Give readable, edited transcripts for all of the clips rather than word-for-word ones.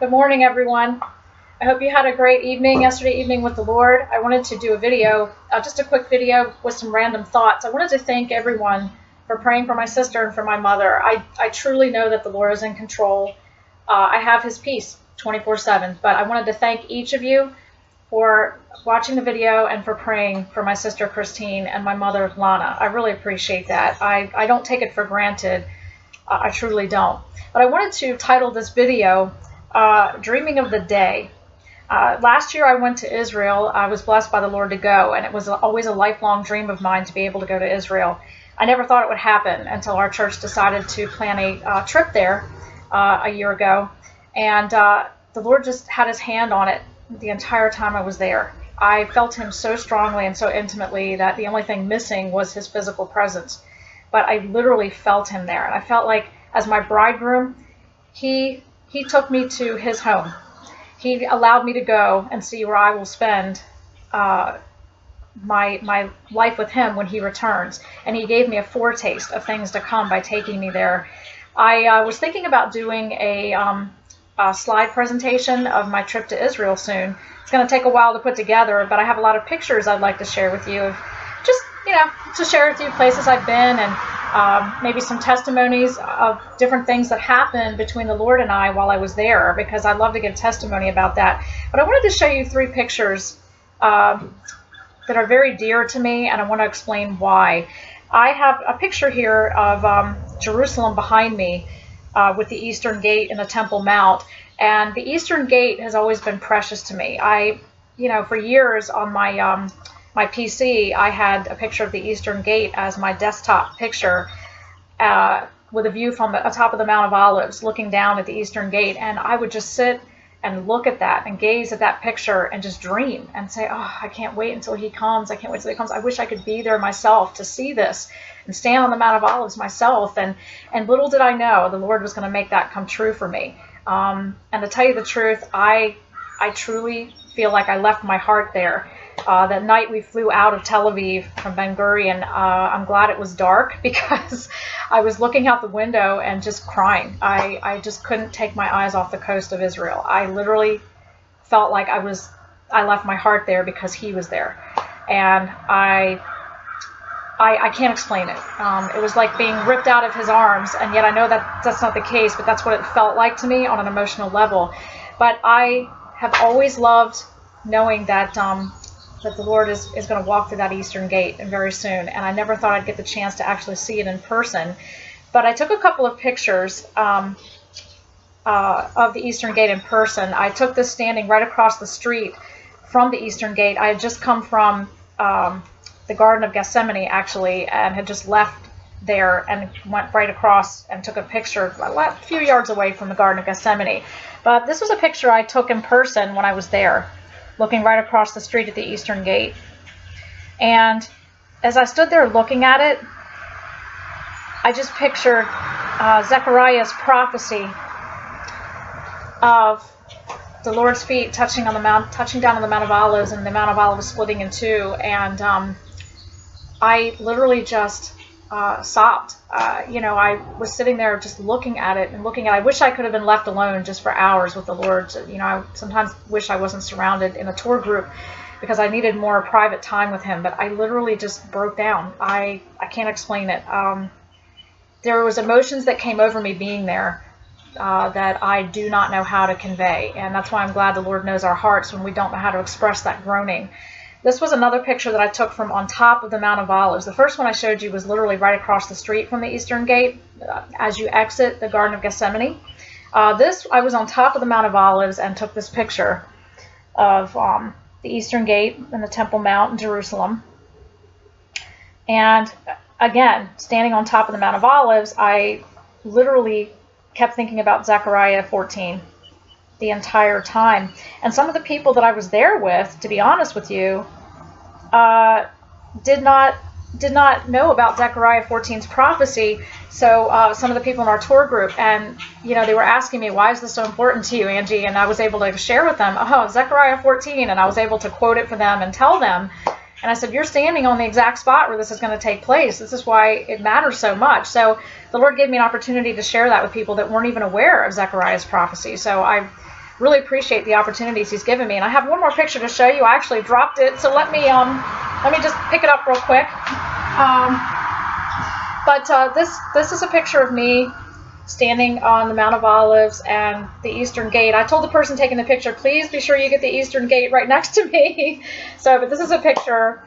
Good morning, everyone. I hope you had a great evening yesterday evening with the Lord. I wanted to do a video, just a quick video with some random thoughts. I wanted to thank everyone for praying for my sister and for my mother. I truly know that the Lord is in control. I have his peace 24/7, but I wanted to thank each of you for watching the video and for praying for my sister Christine and my mother Lana. I really appreciate that. I don't take it for granted. I truly don't. But I wanted to title this video, Dreaming of the Day. Last year I went to Israel. I was blessed by the Lord to go, and it was always a lifelong dream of mine to be able to go to Israel. I never thought it would happen until our church decided to plan a trip there a year ago, and the Lord just had his hand on it the entire time I was there. I felt him so strongly and so intimately that the only thing missing was his physical presence. But I literally felt him there, and I felt like as my bridegroom, he took me to his home. He allowed me to go and see where I will spend my life with him when he returns. And he gave me a foretaste of things to come by taking me there. I was thinking about doing a slide presentation of my trip to Israel soon. It's going to take a while to put together, but I have a lot of pictures I'd like to share with you of just, to share with you places I've been and maybe some testimonies of different things that happened between the Lord and I while I was there, because I'd love to give testimony about that. But I wanted to show you 3 pictures that are very dear to me, and I want to explain why. I have a picture here of Jerusalem behind me with the Eastern Gate and the Temple Mount, and the Eastern Gate has always been precious to me. For years on my PC, I had a picture of the Eastern Gate as my desktop picture with a view from the top of the Mount of Olives looking down at the Eastern Gate, and I would just sit and look at that and gaze at that picture and just dream and say, oh, I can't wait until he comes. I can't wait until he comes. I wish I could be there myself to see this and stand on the Mount of Olives myself. And little did I know the Lord was going to make that come true for me. And to tell you the truth, I truly feel like I left my heart there. That night we flew out of Tel Aviv from Ben Gurion. I'm glad it was dark because I was looking out the window and just crying. I just couldn't take my eyes off the coast of Israel. I literally felt like I left my heart there because he was there. And I can't explain it. It was like being ripped out of his arms, and yet I know that that's not the case, but that's what it felt like to me on an emotional level. But I have always loved knowing that the Lord is going to walk through that Eastern Gate and very soon. And I never thought I'd get the chance to actually see it in person. But I took a couple of pictures of the Eastern Gate in person. I took this standing right across the street from the Eastern Gate. I had just come from the Garden of Gethsemane, actually, and had just left there and went right across and took a picture a few yards away from the Garden of Gethsemane. But this was a picture I took in person when I was there, looking right across the street at the Eastern Gate. And as I stood there looking at it, I just pictured Zechariah's prophecy of the Lord's feet touching down on the Mount of Olives, and the Mount of Olives splitting in two. And I literally just sobbed. I was sitting there just looking at it and looking at it. I wish I could have been left alone just for hours with the Lord. I sometimes wish I wasn't surrounded in a tour group because I needed more private time with him. But I literally just broke down. I can't explain it. There was emotions that came over me being there that I do not know how to convey. And that's why I'm glad the Lord knows our hearts when we don't know how to express that groaning. This was another picture that I took from on top of the Mount of Olives. The first one I showed you was literally right across the street from the Eastern Gate as you exit the Garden of Gethsemane. This, I was on top of the Mount of Olives and took this picture of the Eastern Gate and the Temple Mount in Jerusalem. And again, standing on top of the Mount of Olives, I literally kept thinking about Zechariah 14 the entire time. And some of the people that I was there with, to be honest with you, did not know about Zechariah 14's prophecy. So some of the people in our tour group, and they were asking me, why is this so important to you, Angie? And I was able to share with them, Zechariah 14, and I was able to quote it for them and tell them. And I said, you're standing on the exact spot where this is going to take place. This is why it matters so much. So the Lord gave me an opportunity to share that with people that weren't even aware of Zechariah's prophecy. So I really appreciate the opportunities he's given me. And I have one more picture to show you. I actually dropped it, so let me just pick it up real quick. But this is a picture of me standing on the Mount of Olives and the Eastern Gate. I told the person taking the picture, please be sure you get the Eastern Gate right next to me. But this is a picture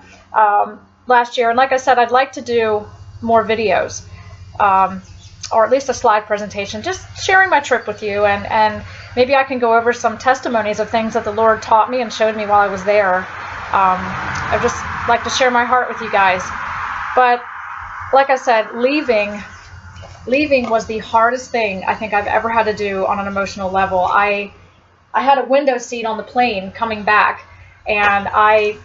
last year. And like I said, I'd like to do more videos, or at least a slide presentation, just sharing my trip with you. And maybe I can go over some testimonies of things that the Lord taught me and showed me while I was there. I just like to share my heart with you guys. But like I said, leaving was the hardest thing I think I've ever had to do on an emotional level. I had a window seat on the plane coming back, and I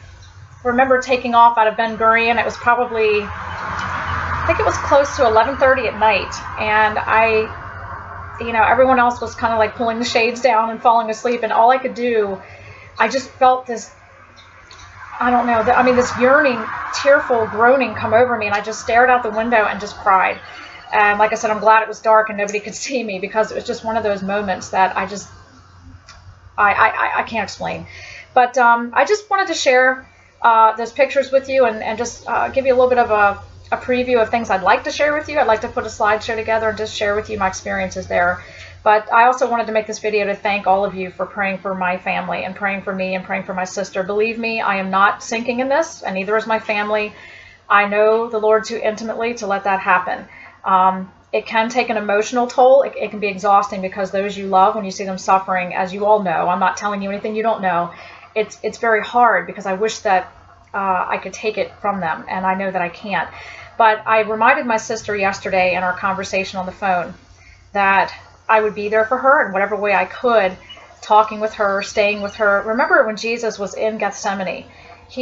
remember taking off out of Ben Gurion. It was probably, I think it was close to 11:30 at night, and everyone else was kind of like pulling the shades down and falling asleep, and all I could do, I just felt this, I don't know, this yearning, tearful groaning come over me, and I just stared out the window and just cried. And like I said, I'm glad it was dark and nobody could see me, because it was just one of those moments that I can't explain. But I just wanted to share those pictures with you and just give you a little bit of a preview of things I'd like to share with you. I'd like to put a slideshow together and just share with you my experiences there. But I also wanted to make this video to thank all of you for praying for my family and praying for me and praying for my sister. Believe me, I am not sinking in this, and neither is my family. I know the Lord too intimately to let that happen. It can take an emotional toll. It can be exhausting, because those you love, when you see them suffering, as you all know, I'm not telling you anything you don't know, it's very hard, because I wish that I could take it from them, and I know that I can't. But I reminded my sister yesterday in our conversation on the phone that I would be there for her in whatever way I could, talking with her, staying with her. Remember when Jesus was in Gethsemane,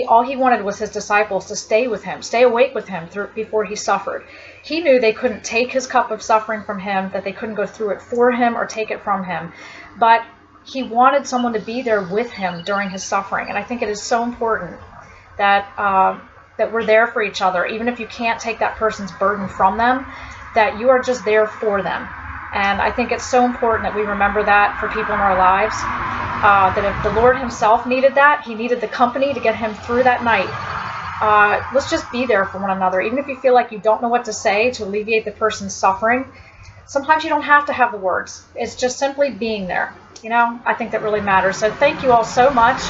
all he wanted was his disciples to stay with him, stay awake with him before he suffered. He knew they couldn't take his cup of suffering from him, that they couldn't go through it for him or take it from him. But he wanted someone to be there with him during his suffering. And I think it is so important that we're there for each other, even if you can't take that person's burden from them, that you are just there for them. And I think it's so important that we remember that for people in our lives, that if the Lord himself needed that, he needed the company to get him through that night. Let's just be there for one another. Even if you feel like you don't know what to say to alleviate the person's suffering, sometimes you don't have to have the words. It's just simply being there. I think that really matters. So thank you all so much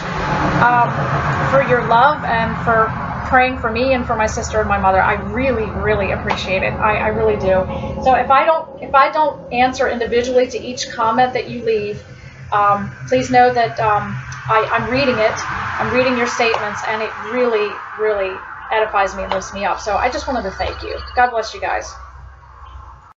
for your love and for praying for me and for my sister and my mother. I really, really appreciate it. I really do. So if I don't answer individually to each comment that you leave, please know that I'm reading it. I'm reading your statements, and it really, really edifies me and lifts me up. So I just wanted to thank you. God bless you guys.